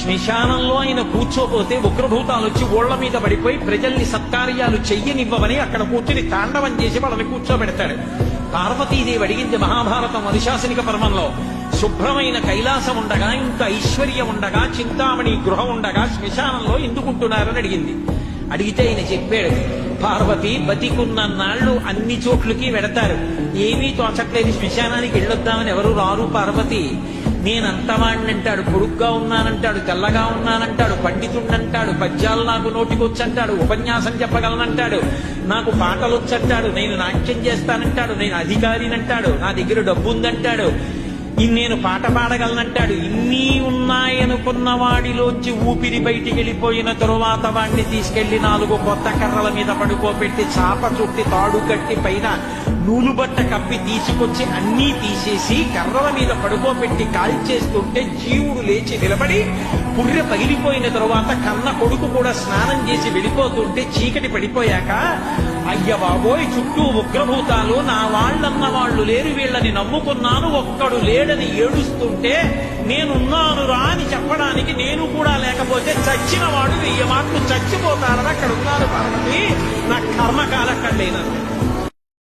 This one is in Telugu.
శ్మశానంలో ఆయన కూర్చోపోతే ఉగ్రభూతాలు వచ్చి ఓళ్ల మీద పడిపోయి ప్రజల్ని సత్కార్యాలు చెయ్యనివ్వమని అక్కడ కూర్చుని తాండవం చేసి వాళ్ళని కూర్చోబెడతాడు. పార్వతీదేవి అడిగింది మహాభారతం అనుశాసనిక పర్వంలో, శుభ్రమైన కైలాసం ఉండగా, ఇంత ఐశ్వర్యం ఉండగా, చింతామణి గృహం ఉండగా శ్మశానంలో ఎందుకుంటున్నారని అడిగింది. అడిగితే ఆయన చెప్పాడు, పార్వతి బతికున్న నాళ్లు అన్ని చోట్లకి వెడతారు, ఏమీ తోచట్లేదు, శ్మశానానికి వెళ్ళొద్దామని ఎవరు రారు పార్వతి. నేనంతవాణ్ణంటాడు, పొడుగ్గా ఉన్నానంటాడు, తెల్లగా ఉన్నానంటాడు, పండితుండంటాడు, పద్యాలు నాకు నోటికొచ్చంటాడు, ఉపన్యాసం చెప్పగలనంటాడు, నాకు పాటలు వచ్చంటాడు, నేను నాట్యం చేస్తానంటాడు, నేను అధికారినంటాడు, నా దగ్గర డబ్బుందంటాడు, నేను పాట పాడగలనంటాడు. ఇన్ని ఉన్నాయనుకున్న వాడిలోంచి ఊపిరి బయటికి వెళ్ళిపోయిన తరువాత వాడిని తీసుకెళ్లి 4 కొత్త కర్రల మీద పడుకోబెట్టి చాప చుట్టి తాడు కట్టి పైన నూలు బట్ట కప్పి తీసుకొచ్చి అన్నీ తీసేసి కర్రల మీద పడుకోబెట్టి కాల్చేస్తుంటే జీవుడు లేచి నిలబడి పుర్రె పగిలిపోయిన తరువాత కన్న కొడుకు కూడా స్నానం చేసి వెళ్ళిపోతుంటే చీకటి పడిపోయాక, అయ్య బాబోయ్ చుట్టూ ఉగ్రభూతాలు, నా వాళ్ళన్న వాళ్ళు లేరు, వీళ్ళని నమ్ముకున్నాను, ఒక్కడు లేడని ఏడుస్తుంటే నేనున్నాను రా అని చెప్పడానికి నేను కూడా లేకపోతే చచ్చిన వాడు 1000 మాటలు చచ్చిపోతారని అక్కడ ఉన్నారు పార్వతి. నా కర్మకాలక్కడలేనది.